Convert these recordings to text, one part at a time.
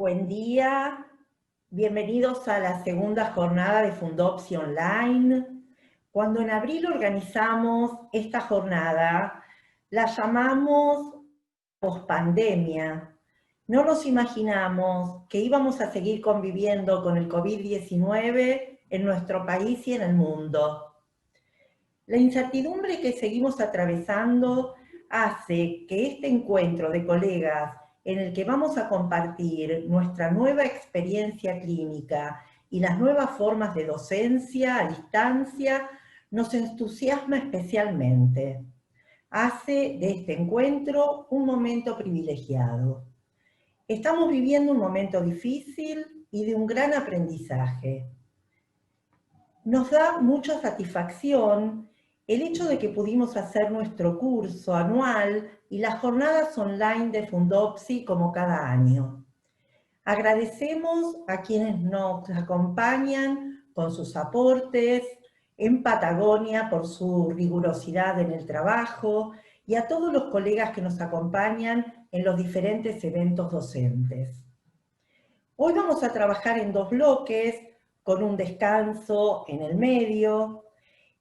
Buen día, bienvenidos a la segunda jornada de Fundopsi Online. Cuando en abril organizamos esta jornada, la llamamos pospandemia. No nos imaginamos que íbamos a seguir conviviendo con el COVID-19 en nuestro país y en el mundo. La incertidumbre que seguimos atravesando hace que este encuentro de colegas en el que vamos a compartir nuestra nueva experiencia clínica y las nuevas formas de docencia a distancia nos entusiasma especialmente. Hace de este encuentro un momento privilegiado. Estamos viviendo un momento difícil y de un gran aprendizaje. Nos da mucha satisfacción el hecho de que pudimos hacer nuestro curso anual y las jornadas online de Fundopsi como cada año. Agradecemos a quienes nos acompañan con sus aportes, en Patagonia por su rigurosidad en el trabajo y a todos los colegas que nos acompañan en los diferentes eventos docentes. Hoy vamos a trabajar en 2 bloques, con un descanso en el medio,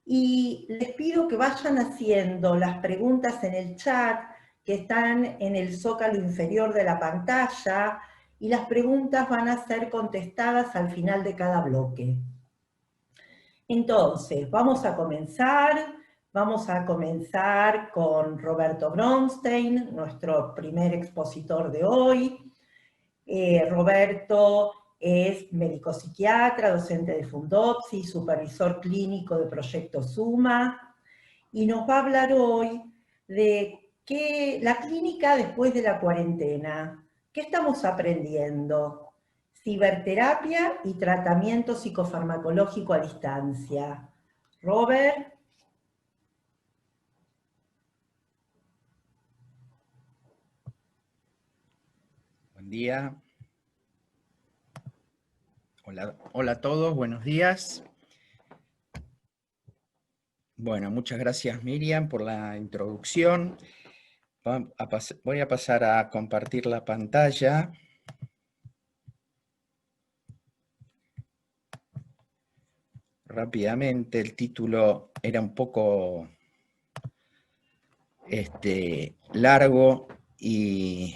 y les pido que vayan haciendo las preguntas en el chat que están en el zócalo inferior de la pantalla, y las preguntas van a ser contestadas al final de cada bloque. Entonces, vamos a comenzar con Roberto Bronstein, nuestro primer expositor de hoy. Roberto es médico psiquiatra, docente de Fundopsi, supervisor clínico de Proyecto Suma, y nos va a hablar hoy de la clínica después de la cuarentena. ¿Qué estamos aprendiendo? Ciberterapia y tratamiento psicofarmacológico a distancia. Robert. Buen día. Hola a todos, buenos días. Bueno, muchas gracias Miriam por la introducción. Voy a pasar a compartir la pantalla. Rápidamente, el título era un poco largo y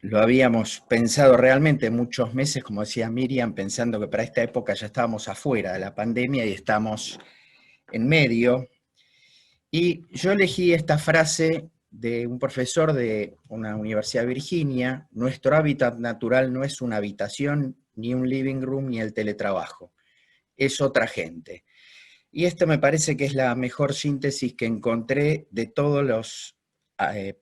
lo habíamos pensado realmente muchos meses, como decía Miriam, pensando que para esta época ya estábamos afuera de la pandemia y estamos en medio. Y yo elegí esta frase de un profesor de una universidad de Virginia: nuestro hábitat natural no es una habitación, ni un living room, ni el teletrabajo, es otra gente. Y esto me parece que es la mejor síntesis que encontré de todos los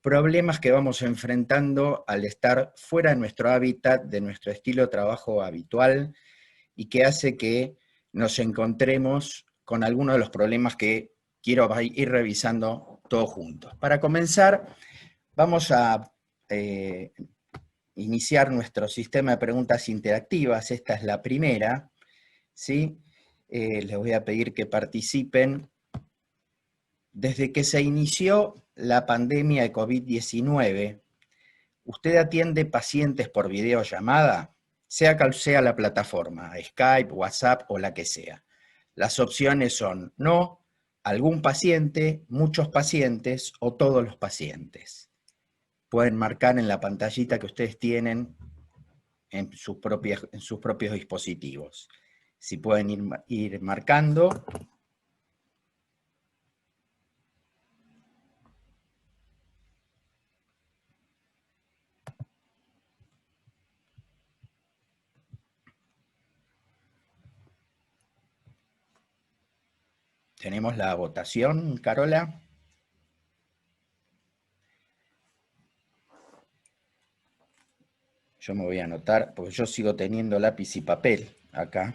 problemas que vamos enfrentando al estar fuera de nuestro hábitat, de nuestro estilo de trabajo habitual, y que hace que nos encontremos con algunos de los problemas que quiero ir revisando todos juntos. Para comenzar, vamos a iniciar nuestro sistema de preguntas interactivas. Esta es la primera, ¿sí? Les voy a pedir que participen. Desde que se inició la pandemia de COVID-19, ¿usted atiende pacientes por videollamada? Sea cual sea la plataforma, Skype, WhatsApp o la que sea. Las opciones son no, algún paciente, muchos pacientes o todos los pacientes. Pueden marcar en la pantallita que ustedes tienen en sus propios dispositivos. Si pueden ir marcando. Tenemos la votación, Carola. Yo me voy a anotar, porque yo sigo teniendo lápiz y papel acá.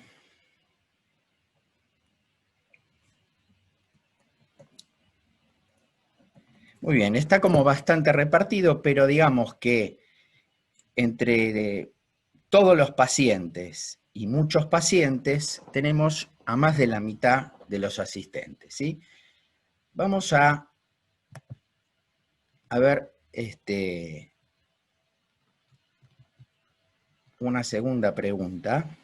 Muy bien, está como bastante repartido, pero digamos que entre todos los pacientes y muchos pacientes tenemos a más de la mitad de los asistentes, ¿sí? Vamos a ver una segunda pregunta.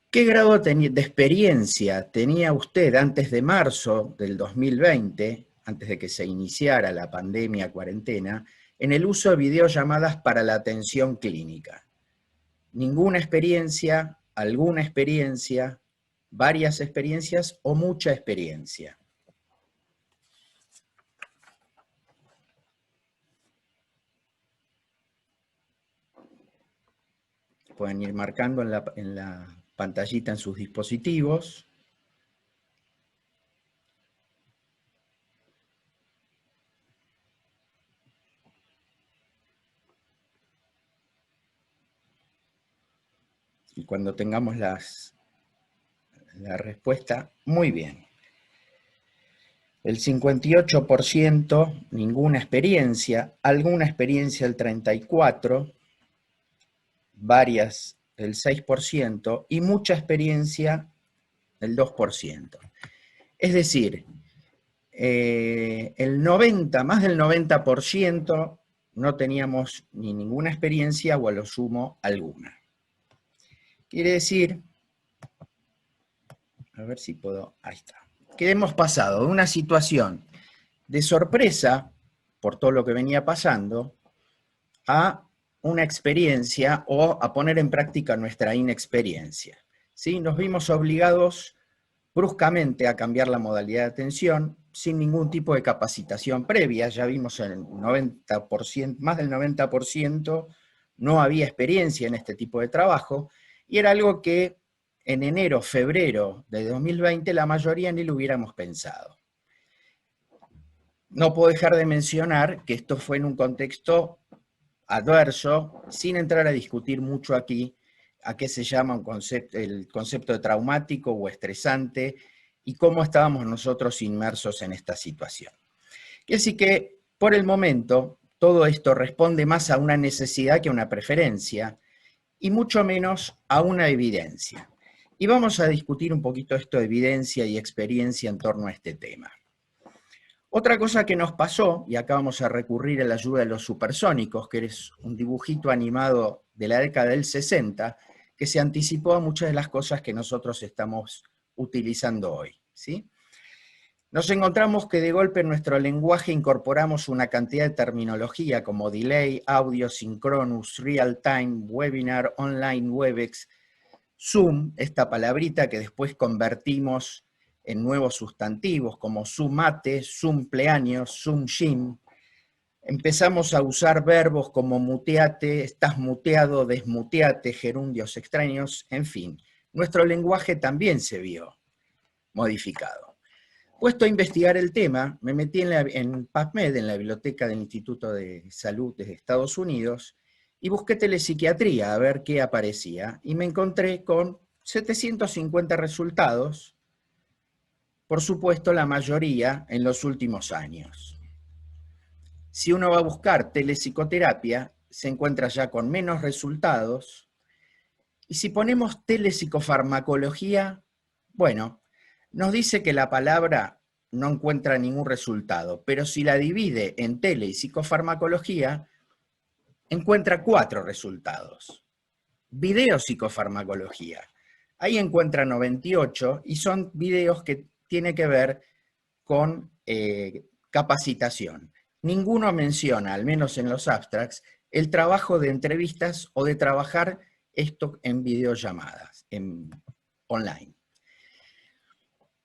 ¿Qué grado de experiencia tenía usted antes de marzo del 2020, antes de que se iniciara la pandemia cuarentena, en el uso de videollamadas para la atención clínica? ¿Ninguna experiencia, alguna experiencia, varias experiencias o mucha experiencia? Pueden ir marcando en la pantallita en sus dispositivos. Y cuando tengamos la respuesta, muy bien. El 58%, ninguna experiencia, alguna experiencia el 34%, varias el 6% y mucha experiencia el 2%. Es decir, más del 90% no teníamos ni ninguna experiencia o a lo sumo alguna. Quiere decir, a ver si puedo, ahí está, que hemos pasado de una situación de sorpresa por todo lo que venía pasando a una experiencia o a poner en práctica nuestra inexperiencia. ¿Sí? Nos vimos obligados bruscamente a cambiar la modalidad de atención sin ningún tipo de capacitación previa. Ya vimos en el 90%, más del 90% no había experiencia en este tipo de trabajo y era algo que en enero, febrero de 2020 la mayoría ni lo hubiéramos pensado. No puedo dejar de mencionar que esto fue en un contexto adverso, sin entrar a discutir mucho aquí a qué se llama el concepto de traumático o estresante y cómo estábamos nosotros inmersos en esta situación. Así que, por el momento, todo esto responde más a una necesidad que a una preferencia y mucho menos a una evidencia. Y vamos a discutir un poquito esto de evidencia y experiencia en torno a este tema. Otra cosa que nos pasó, y acá vamos a recurrir a la ayuda de los supersónicos, que es un dibujito animado de la década del 60, que se anticipó a muchas de las cosas que nosotros estamos utilizando hoy, ¿sí? Nos encontramos que de golpe en nuestro lenguaje incorporamos una cantidad de terminología como delay, audio, synchronous, real time, webinar, online, Webex, Zoom, esta palabrita que después convertimos en nuevos sustantivos como Zoomate, Zoompleaños, Zoom gym. Empezamos a usar verbos como muteate, estás muteado, desmuteate, gerundios extraños, en fin. Nuestro lenguaje también se vio modificado. Puesto a investigar el tema, me metí en PubMed, en la biblioteca del Instituto de Salud de Estados Unidos, y busqué telepsiquiatría a ver qué aparecía, y me encontré con 750 resultados, por supuesto la mayoría en los últimos años. Si uno va a buscar telepsicoterapia, se encuentra ya con menos resultados, y si ponemos telepsicofarmacología, bueno, nos dice que la palabra no encuentra ningún resultado, pero si la divide en tele y psicofarmacología, encuentra 4 resultados. Videopsicofarmacología. Ahí encuentra 98 y son videos que tienen que ver con capacitación. Ninguno menciona, al menos en los abstracts, el trabajo de entrevistas o de trabajar esto en videollamadas, online.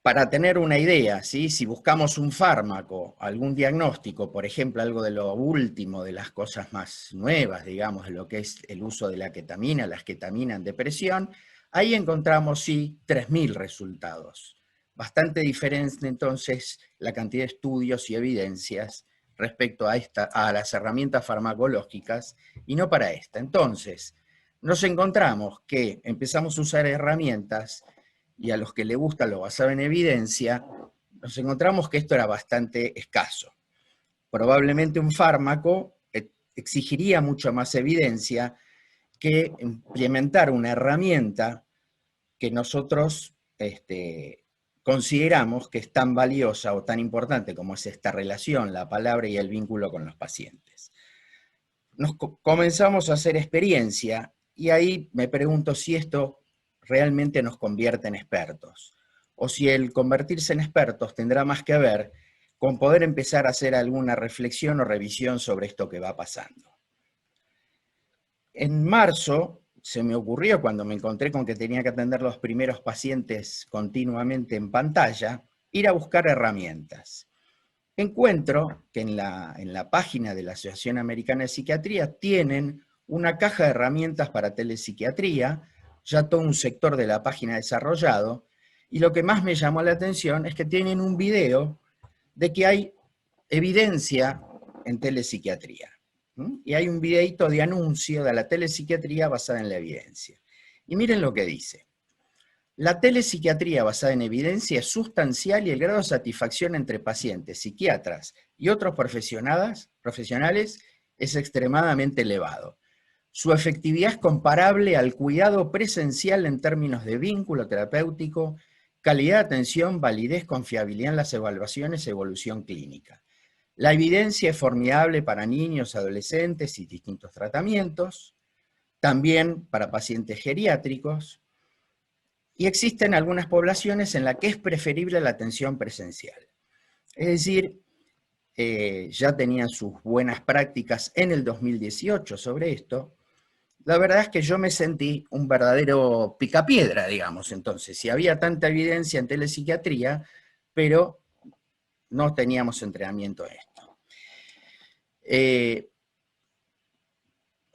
Para tener una idea, ¿sí? Si buscamos un fármaco, algún diagnóstico, por ejemplo, algo de lo último, de las cosas más nuevas, digamos, de lo que es el uso de la ketamina, la esketamina en depresión, ahí encontramos, sí, 3.000 resultados. Bastante diferente, entonces, la cantidad de estudios y evidencias respecto a las herramientas farmacológicas, y no para esta. Entonces, nos encontramos que empezamos a usar herramientas y a los que le gusta lo basado en evidencia, nos encontramos que esto era bastante escaso. Probablemente un fármaco exigiría mucho más evidencia que implementar una herramienta que nosotros consideramos que es tan valiosa o tan importante como es esta relación, la palabra y el vínculo con los pacientes. comenzamos a hacer experiencia y ahí me pregunto si esto realmente nos convierte en expertos o si el convertirse en expertos tendrá más que ver con poder empezar a hacer alguna reflexión o revisión sobre esto que va pasando. En marzo se me ocurrió, cuando me encontré con que tenía que atender los primeros pacientes continuamente en pantalla, ir a buscar herramientas. Encuentro que en la página de la Asociación Americana de Psiquiatría tienen una caja de herramientas para telepsiquiatría, ya todo un sector de la página desarrollado, y lo que más me llamó la atención es que tienen un video de que hay evidencia en telepsiquiatría. Y hay un videito de anuncio de la telepsiquiatría basada en la evidencia. Y miren lo que dice. La telepsiquiatría basada en evidencia es sustancial y el grado de satisfacción entre pacientes, psiquiatras y otros profesionales es extremadamente elevado. Su efectividad es comparable al cuidado presencial en términos de vínculo terapéutico, calidad de atención, validez, confiabilidad en las evaluaciones y evolución clínica. La evidencia es formidable para niños, adolescentes y distintos tratamientos, también para pacientes geriátricos, y existen algunas poblaciones en las que es preferible la atención presencial. Es decir, ya tenían sus buenas prácticas en el 2018 sobre esto. La verdad es que yo me sentí un verdadero picapiedra, digamos, entonces, si había tanta evidencia en telepsiquiatría, pero no teníamos entrenamiento en esto.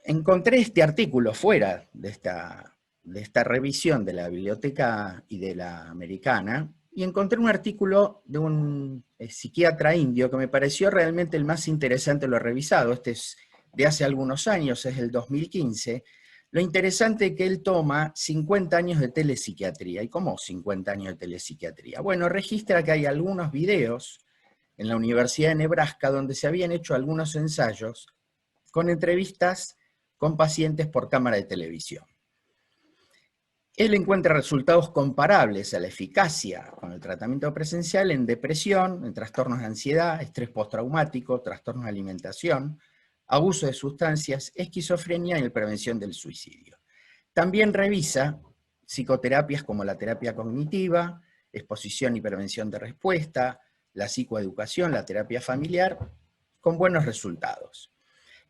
Encontré este artículo fuera de esta revisión de la biblioteca y de la americana, y encontré un artículo de un psiquiatra indio que me pareció realmente el más interesante de lo revisado. Este es de hace algunos años, es el 2015. Lo interesante es que él toma 50 años de telepsiquiatría. ¿Y cómo 50 años de telepsiquiatría? Bueno, registra que hay algunos videos en la Universidad de Nebraska donde se habían hecho algunos ensayos con entrevistas con pacientes por cámara de televisión. Él encuentra resultados comparables a la eficacia con el tratamiento presencial en depresión, en trastornos de ansiedad, estrés postraumático, trastornos de alimentación, abuso de sustancias, esquizofrenia y la prevención del suicidio. También revisa psicoterapias como la terapia cognitiva, exposición y prevención de respuesta, la psicoeducación, la terapia familiar, con buenos resultados.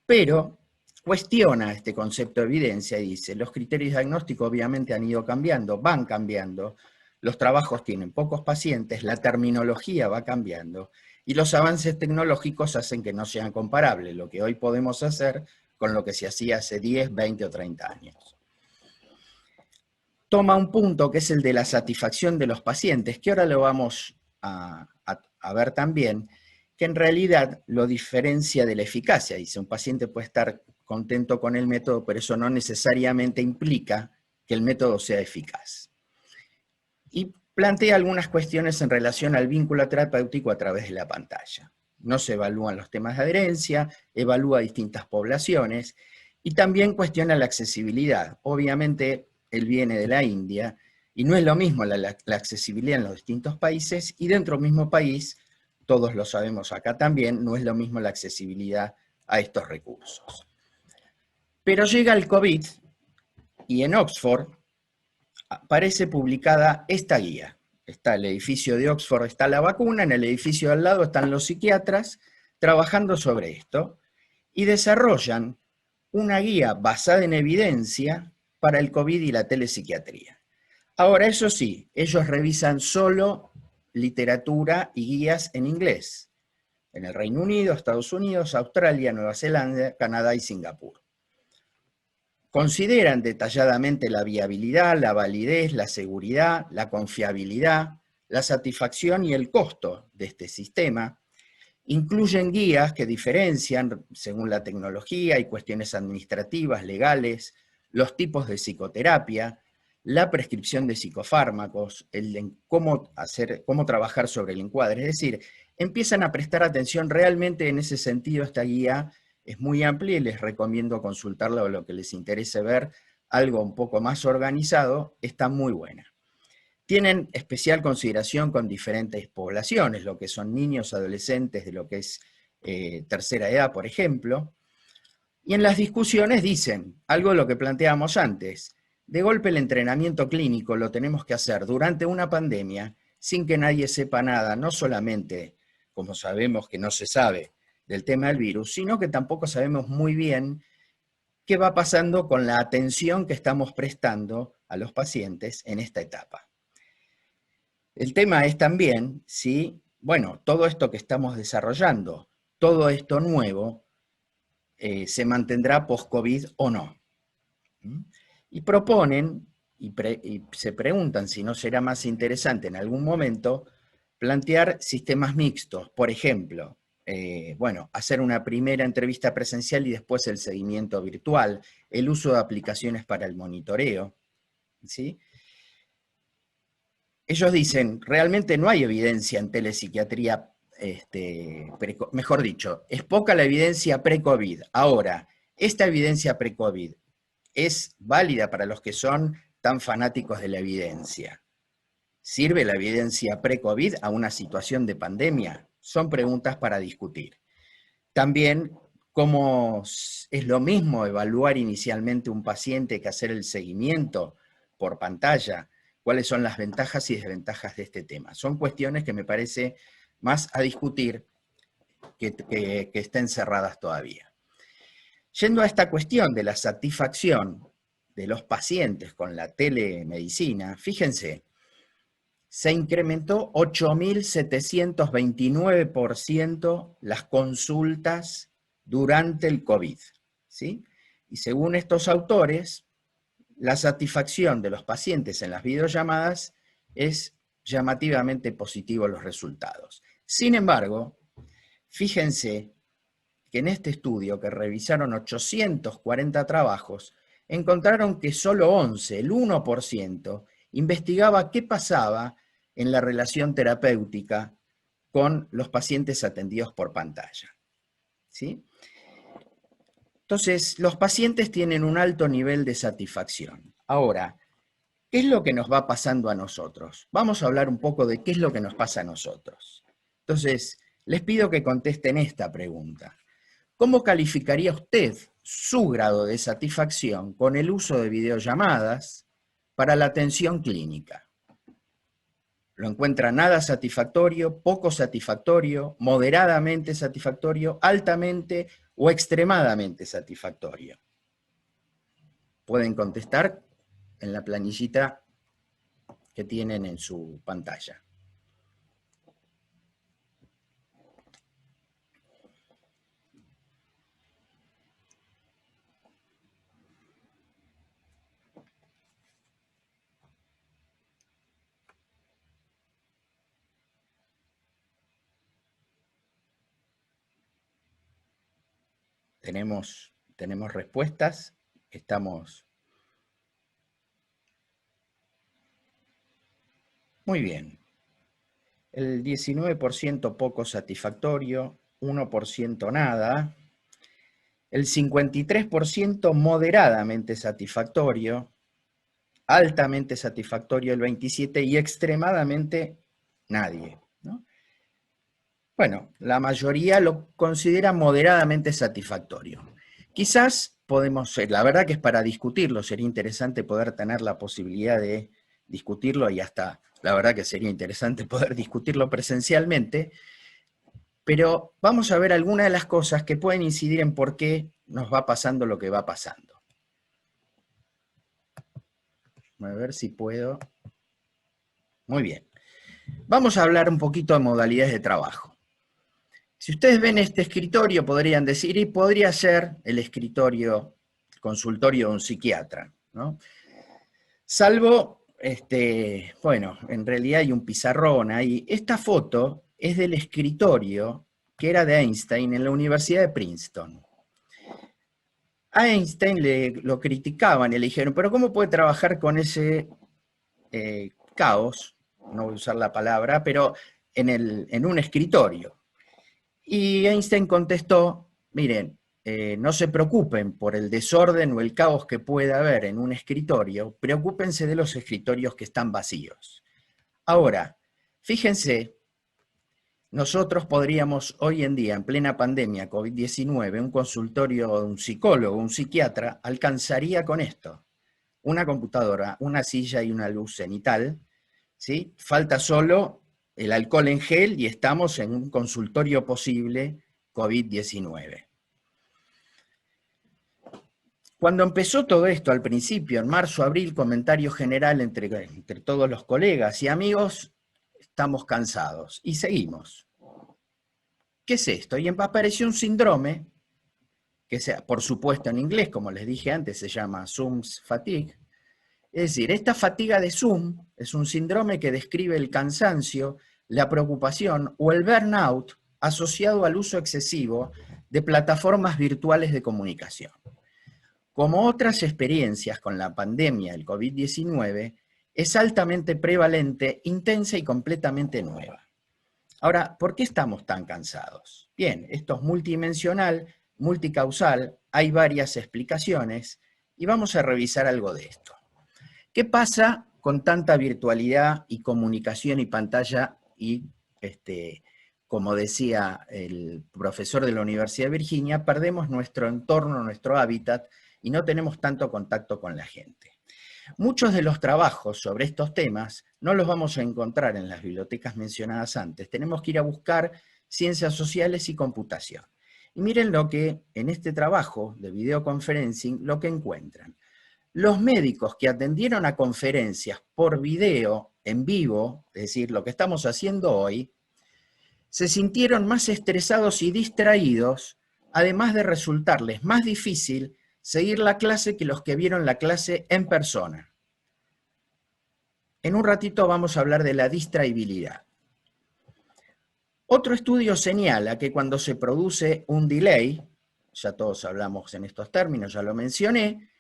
Pero cuestiona este concepto de evidencia y dice, los criterios diagnósticos obviamente han ido cambiando, van cambiando, los trabajos tienen pocos pacientes, la terminología va cambiando, y los avances tecnológicos hacen que no sean comparables lo que hoy podemos hacer con lo que se hacía hace 10, 20 o 30 años. Toma un punto que es el de la satisfacción de los pacientes, que ahora lo vamos a ver también, que en realidad lo diferencia de la eficacia. Dice, un paciente puede estar contento con el método, pero eso no necesariamente implica que el método sea eficaz. Y plantea algunas cuestiones en relación al vínculo terapéutico a través de la pantalla. No se evalúan los temas de adherencia, evalúa distintas poblaciones, y también cuestiona la accesibilidad. Obviamente, él viene de la India, y no es lo mismo la accesibilidad en los distintos países, y dentro del mismo país, todos lo sabemos acá también, no es lo mismo la accesibilidad a estos recursos. Pero llega el COVID y en Oxford aparece publicada esta guía. Está el edificio de Oxford, está la vacuna, en el edificio de al lado están los psiquiatras trabajando sobre esto y desarrollan una guía basada en evidencia para el COVID y la telepsiquiatría. Ahora, eso sí, ellos revisan solo literatura y guías en inglés, en el Reino Unido, Estados Unidos, Australia, Nueva Zelanda, Canadá y Singapur. Consideran detalladamente la viabilidad, la validez, la seguridad, la confiabilidad, la satisfacción y el costo de este sistema. Incluyen guías que diferencian, según la tecnología y cuestiones administrativas, legales, los tipos de psicoterapia, la prescripción de psicofármacos, cómo trabajar sobre el encuadre. Es decir, empiezan a prestar atención realmente en ese sentido. Esta guía es muy amplia y les recomiendo consultarla o lo que les interese ver, algo un poco más organizado, está muy buena. Tienen especial consideración con diferentes poblaciones, lo que son niños, adolescentes, de lo que es tercera edad, por ejemplo. Y en las discusiones dicen algo de lo que planteábamos antes. De golpe el entrenamiento clínico lo tenemos que hacer durante una pandemia sin que nadie sepa nada, no solamente, como sabemos que no se sabe, del tema del virus, sino que tampoco sabemos muy bien qué va pasando con la atención que estamos prestando a los pacientes en esta etapa. El tema es también si, bueno, todo esto que estamos desarrollando, todo esto nuevo, se mantendrá post-COVID o no. Y proponen, y se preguntan si no será más interesante en algún momento, plantear sistemas mixtos, por ejemplo, bueno, hacer una primera entrevista presencial y después el seguimiento virtual, el uso de aplicaciones para el monitoreo, ¿sí? Ellos dicen, realmente no hay evidencia en telepsiquiatría, mejor dicho, es poca la evidencia pre-COVID. Ahora, esta evidencia pre-COVID es válida para los que son tan fanáticos de la evidencia. ¿Sirve la evidencia pre-COVID a una situación de pandemia? Son preguntas para discutir. También, ¿cómo es lo mismo evaluar inicialmente un paciente que hacer el seguimiento por pantalla? ¿Cuáles son las ventajas y desventajas de este tema? Son cuestiones que me parece más a discutir que estén cerradas todavía. Yendo a esta cuestión de la satisfacción de los pacientes con la telemedicina, fíjense, se incrementó 8.729% las consultas durante el COVID, ¿sí? Y según estos autores, la satisfacción de los pacientes en las videollamadas es llamativamente positivo los resultados. Sin embargo, fíjense que en este estudio, que revisaron 840 trabajos, encontraron que solo 11, el 1%, investigaba qué pasaba en la relación terapéutica con los pacientes atendidos por pantalla, ¿sí? Entonces, los pacientes tienen un alto nivel de satisfacción. Ahora, ¿qué es lo que nos va pasando a nosotros? Vamos a hablar un poco de qué es lo que nos pasa a nosotros. Entonces, les pido que contesten esta pregunta. ¿Cómo calificaría usted su grado de satisfacción con el uso de videollamadas para la atención clínica? ¿Lo encuentra nada satisfactorio, poco satisfactorio, moderadamente satisfactorio, altamente o extremadamente satisfactorio? Pueden contestar en la planillita que tienen en su pantalla. Tenemos respuestas, estamos... Muy bien. El 19% poco satisfactorio, 1% nada, el 53% moderadamente satisfactorio, altamente satisfactorio el 27% y extremadamente nadie, ¿no? Bueno, la mayoría lo considera moderadamente satisfactorio. Quizás podemos, la verdad que es para discutirlo, sería interesante poder tener la posibilidad de discutirlo y hasta, la verdad que sería interesante poder discutirlo presencialmente, pero vamos a ver algunas de las cosas que pueden incidir en por qué nos va pasando lo que va pasando. A ver si puedo. Muy bien. Vamos a hablar un poquito de modalidades de trabajo. Si ustedes ven este escritorio, podrían decir, y podría ser el escritorio, el consultorio de un psiquiatra, ¿no? Salvo, bueno, en realidad hay un pizarrón ahí. Esta foto es del escritorio que era de Einstein en la Universidad de Princeton. A Einstein lo criticaban y le dijeron, pero ¿cómo puede trabajar con ese caos? No voy a usar la palabra, pero en un escritorio. Y Einstein contestó, miren, no se preocupen por el desorden o el caos que pueda haber en un escritorio, preocúpense de los escritorios que están vacíos. Ahora, fíjense nosotros podríamos hoy en día, en plena pandemia COVID-19, un consultorio de un psicólogo, un psiquiatra, alcanzaría con esto: una computadora, una silla y una luz cenital, ¿sí? Falta solo el alcohol en gel y estamos en un consultorio posible COVID-19. Cuando empezó todo esto al principio, en marzo, abril, comentario general entre todos los colegas y amigos: estamos cansados, y seguimos. ¿Qué es esto? Y apareció un síndrome, que por supuesto en inglés, como les dije antes, se llama Zoom's fatigue. Es decir, esta fatiga de Zoom es un síndrome que describe el cansancio, la preocupación o el burnout asociado al uso excesivo de plataformas virtuales de comunicación. Como otras experiencias con la pandemia del COVID-19, es altamente prevalente, intensa y completamente nueva. Ahora, ¿por qué estamos tan cansados? Bien, esto es multidimensional, multicausal, hay varias explicaciones y vamos a revisar algo de esto. ¿Qué pasa con tanta virtualidad y comunicación y pantalla y, como decía el profesor de la Universidad de Virginia, perdemos nuestro entorno, nuestro hábitat y no tenemos tanto contacto con la gente? Muchos de los trabajos sobre estos temas no los vamos a encontrar en las bibliotecas mencionadas antes. Tenemos que ir a buscar ciencias sociales y computación. Y miren lo que en este trabajo de videoconferencing, lo que encuentran. Los médicos que atendieron a conferencias por video, en vivo, es decir, lo que estamos haciendo hoy, se sintieron más estresados y distraídos, además de resultarles más difícil seguir la clase que los que vieron la clase en persona. En un ratito vamos a hablar de la distraibilidad. Otro estudio señala que cuando se produce un delay, ya todos hablamos en estos términos, ya lo mencioné,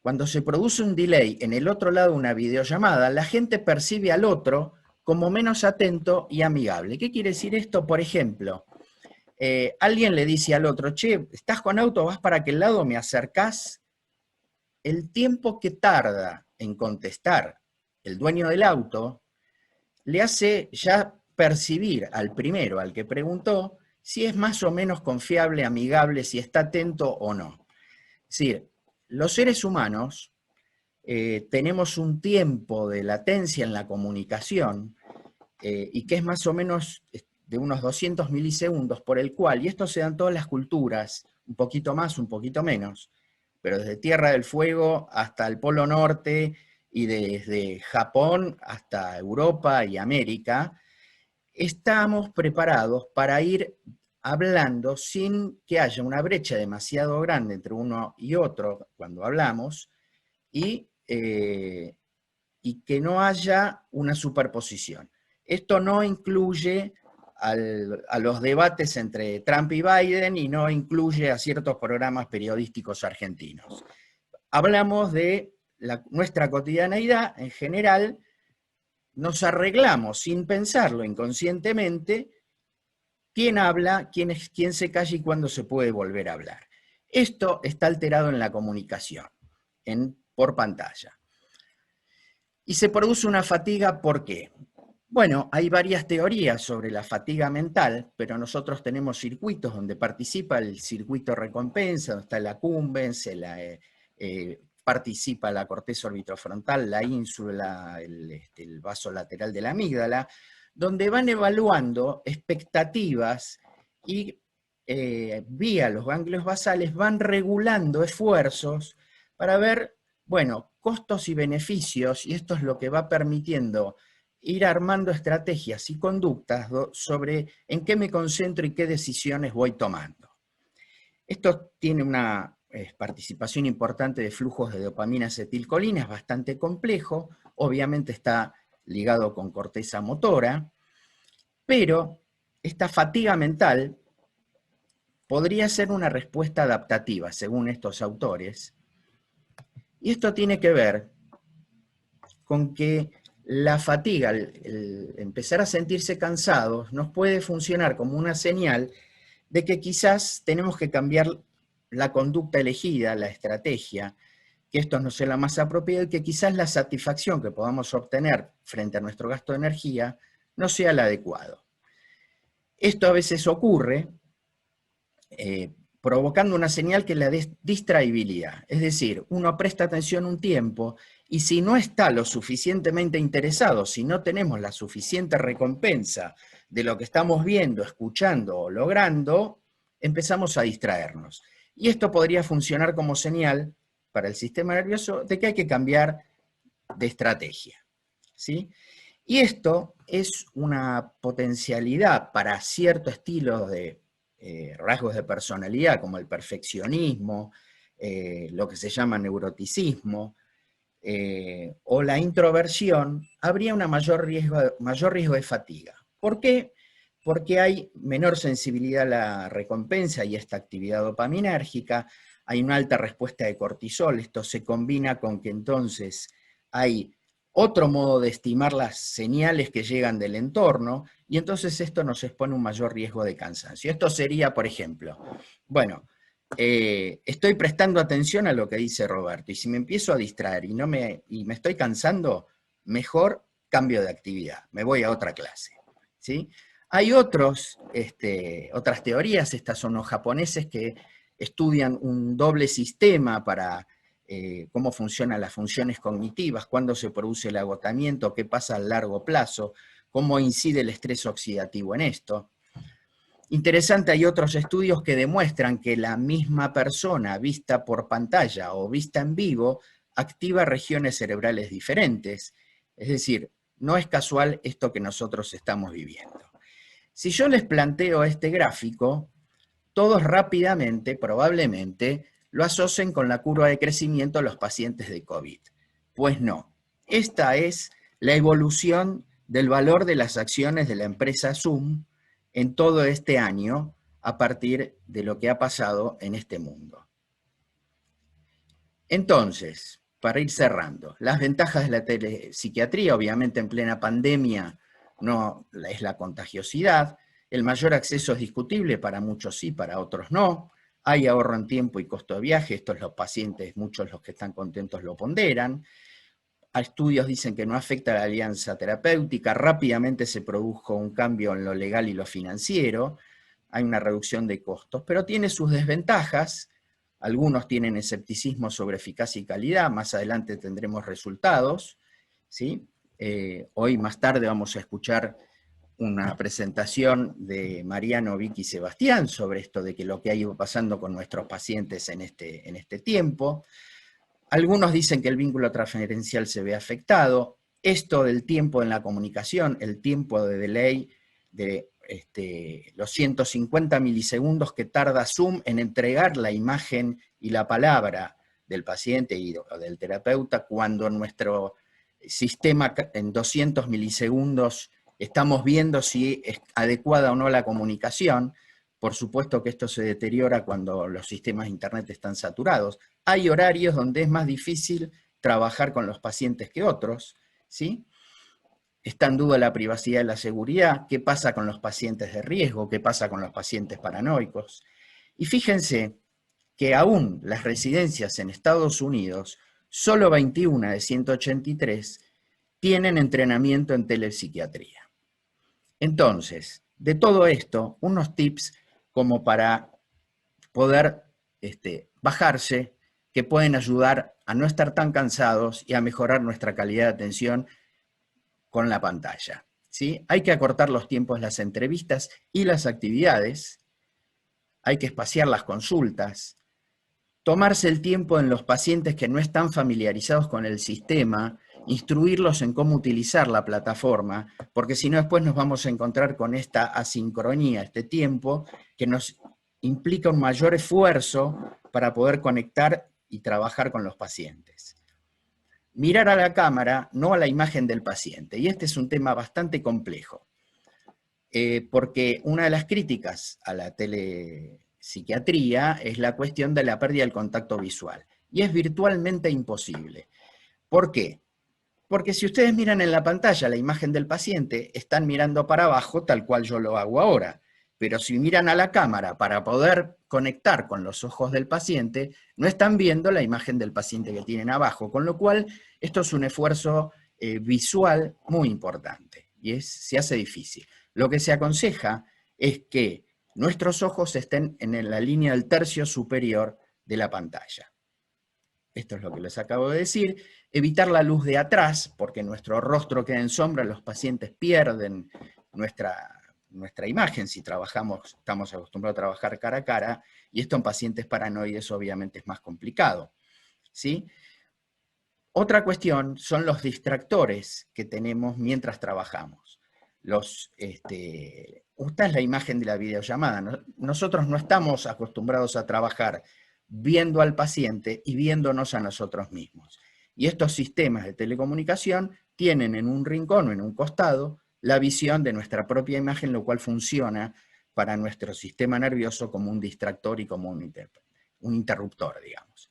cuando se produce un delay en el otro lado de una videollamada, la gente percibe al otro como menos atento y amigable. ¿Qué quiere decir esto? Por ejemplo, alguien le dice al otro: che, ¿estás con auto? ¿Vas para aquel lado? ¿Me acercás? El tiempo que tarda en contestar el dueño del auto le hace ya percibir al primero, al que preguntó, si es más o menos confiable, amigable, si está atento o no. Es decir, los seres humanos tenemos un tiempo de latencia en la comunicación y que es más o menos de unos 200 milisegundos, por el cual, y esto se da en todas las culturas, un poquito más, un poquito menos, pero desde Tierra del Fuego hasta el Polo Norte y desde Japón hasta Europa y América, estamos preparados para ir hablando sin que haya una brecha demasiado grande entre uno y otro cuando hablamos y que no haya una superposición. Esto no incluye a los debates entre Trump y Biden y no incluye a ciertos programas periodísticos argentinos. Hablamos de nuestra cotidianeidad en general, nos arreglamos sin pensarlo inconscientemente quién habla, quién se calla y cuándo se puede volver a hablar. Esto está alterado en la comunicación, por pantalla. Y se produce una fatiga, ¿por qué? Bueno, hay varias teorías sobre la fatiga mental, pero nosotros tenemos circuitos donde participa el circuito recompensa, donde está el accumbens, participa la corteza orbitofrontal, la ínsula, el vaso lateral de la amígdala, donde van evaluando expectativas y vía los ganglios basales van regulando esfuerzos para ver, bueno, costos y beneficios, y esto es lo que va permitiendo ir armando estrategias y conductas sobre en qué me concentro y qué decisiones voy tomando. Esto tiene una participación importante de flujos de dopamina acetilcolina, es bastante complejo, obviamente está ligado con corteza motora, pero esta fatiga mental podría ser una respuesta adaptativa, según estos autores, y esto tiene que ver con que la fatiga, el empezar a sentirse cansados, nos puede funcionar como una señal de que quizás tenemos que cambiar la conducta elegida, la estrategia, que esto no sea la más apropiada y que quizás la satisfacción que podamos obtener frente a nuestro gasto de energía no sea la adecuada. Esto a veces ocurre provocando una señal que es la distraibilidad. Es decir, uno presta atención un tiempo y si no está lo suficientemente interesado, si no tenemos la suficiente recompensa de lo que estamos viendo, escuchando o logrando, empezamos a distraernos. Y esto podría funcionar como señal para el sistema nervioso de que hay que cambiar de estrategia, ¿sí? Y esto es una potencialidad para cierto estilo de rasgos de personalidad, como el perfeccionismo, lo que se llama neuroticismo, o la introversión, habría un mayor riesgo de fatiga. ¿Por qué? Porque hay menor sensibilidad a la recompensa y esta actividad dopaminérgica, hay una alta respuesta de cortisol, esto se combina con que entonces hay otro modo de estimar las señales que llegan del entorno, y entonces esto nos expone un mayor riesgo de cansancio. Esto sería, por ejemplo, bueno, estoy prestando atención a lo que dice Roberto, y si me empiezo a distraer y me estoy cansando, mejor cambio de actividad, me voy a otra clase, ¿sí? Hay otras teorías, estas son los japoneses que estudian un doble sistema para cómo funcionan las funciones cognitivas, cuándo se produce el agotamiento, qué pasa a largo plazo, cómo incide el estrés oxidativo en esto. Interesante, hay otros estudios que demuestran que la misma persona vista por pantalla o vista en vivo activa regiones cerebrales diferentes. Es decir, no es casual esto que nosotros estamos viviendo. Si yo les planteo este gráfico, todos rápidamente, probablemente, lo asocien con la curva de crecimiento de los pacientes de COVID. Pues no, esta es la evolución del valor de las acciones de la empresa Zoom en todo este año a partir de lo que ha pasado en este mundo. Entonces, para ir cerrando, las ventajas de la telepsiquiatría, obviamente en plena pandemia, no es la contagiosidad, el mayor acceso es discutible, para muchos sí, para otros no, hay ahorro en tiempo y costo de viaje, estos los pacientes, muchos los que están contentos lo ponderan, estudios dicen que no afecta a la alianza terapéutica, rápidamente se produjo un cambio en lo legal y lo financiero, hay una reducción de costos, pero tiene sus desventajas. Algunos tienen escepticismo sobre eficacia y calidad, más adelante tendremos resultados, ¿sí? Hoy más tarde vamos a escuchar una presentación de Mariano, Vicky y Sebastián sobre esto de que lo que ha ido pasando con nuestros pacientes en este tiempo. Algunos dicen que el vínculo transferencial se ve afectado. Esto del tiempo en la comunicación, el tiempo de delay de los 150 milisegundos que tarda Zoom en entregar la imagen y la palabra del paciente o del terapeuta, cuando nuestro sistema en 200 milisegundos estamos viendo si es adecuada o no la comunicación. Por supuesto que esto se deteriora cuando los sistemas de internet están saturados. Hay horarios donde es más difícil trabajar con los pacientes que otros, ¿sí? Está en duda la privacidad y la seguridad. ¿Qué pasa con los pacientes de riesgo? ¿Qué pasa con los pacientes paranoicos? Y fíjense que aún las residencias en Estados Unidos, solo 21 de 183 tienen entrenamiento en telepsiquiatría. Entonces, de todo esto, unos tips como para poder bajarse, que pueden ayudar a no estar tan cansados y a mejorar nuestra calidad de atención con la pantalla, ¿sí? Hay que acortar los tiempos de las entrevistas y las actividades, hay que espaciar las consultas, tomarse el tiempo en los pacientes que no están familiarizados con el sistema, instruirlos en cómo utilizar la plataforma, porque si no después nos vamos a encontrar con esta asincronía, este tiempo, que nos implica un mayor esfuerzo para poder conectar y trabajar con los pacientes. Mirar a la cámara, no a la imagen del paciente, y este es un tema bastante complejo, porque una de las críticas a la telepsiquiatría es la cuestión de la pérdida del contacto visual, y es virtualmente imposible. ¿Por qué? Porque si ustedes miran en la pantalla la imagen del paciente, están mirando para abajo tal cual yo lo hago ahora, pero si miran a la cámara para poder conectar con los ojos del paciente, no están viendo la imagen del paciente que tienen abajo, con lo cual esto es un esfuerzo visual muy importante y se hace difícil. Lo que se aconseja es que nuestros ojos estén en la línea del tercio superior de la pantalla. Esto es lo que les acabo de decir. Evitar la luz de atrás, porque nuestro rostro queda en sombra, los pacientes pierden nuestra imagen si estamos acostumbrados a trabajar cara a cara, y esto en pacientes paranoides obviamente es más complicado, ¿sí? Otra cuestión son los distractores que tenemos mientras trabajamos. Esta es la imagen de la videollamada. Nosotros no estamos acostumbrados a trabajar viendo al paciente y viéndonos a nosotros mismos. Y estos sistemas de telecomunicación tienen en un rincón o en un costado la visión de nuestra propia imagen, lo cual funciona para nuestro sistema nervioso como un distractor y como un interruptor, digamos.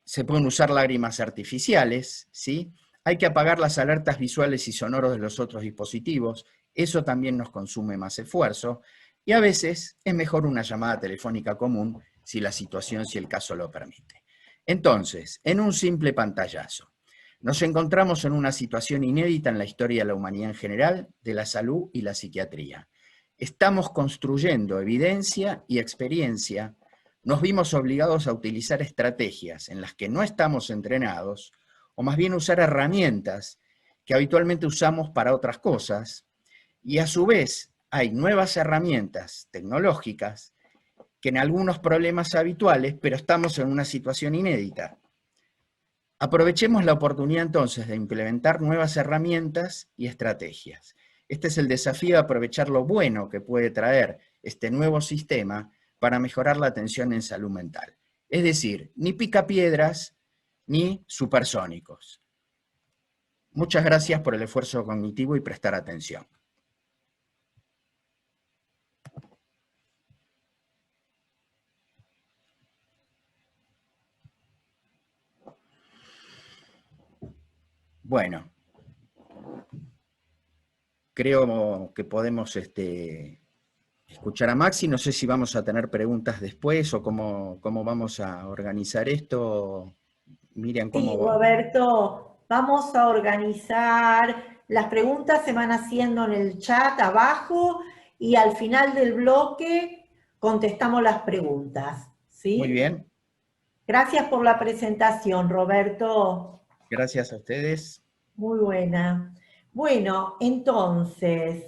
Se pueden usar lágrimas artificiales, ¿sí? Hay que apagar las alertas visuales y sonoros de los otros dispositivos, eso también nos consume más esfuerzo, y a veces es mejor una llamada telefónica común si la situación, si el caso lo permite. Entonces, en un simple pantallazo, nos encontramos en una situación inédita en la historia de la humanidad en general, de la salud y la psiquiatría. Estamos construyendo evidencia y experiencia. Nos vimos obligados a utilizar estrategias en las que no estamos entrenados, o más bien usar herramientas que habitualmente usamos para otras cosas, y a su vez hay nuevas herramientas tecnológicas que en algunos problemas habituales, pero estamos en una situación inédita. Aprovechemos la oportunidad entonces de implementar nuevas herramientas y estrategias. Este es el desafío de aprovechar lo bueno que puede traer este nuevo sistema para mejorar la atención en salud mental. Es decir, ni picapiedras ni supersónicos. Muchas gracias por el esfuerzo cognitivo y prestar atención. Bueno, creo que podemos escuchar a Maxi. No sé si vamos a tener preguntas después o cómo vamos a organizar esto. Miriam, ¿cómo Sí, va? Roberto, vamos a organizar, las preguntas se van haciendo en el chat abajo y al final del bloque contestamos las preguntas, Muy ¿sí? bien. Gracias por la presentación, Roberto. Gracias a ustedes. Muy buena. Bueno, entonces,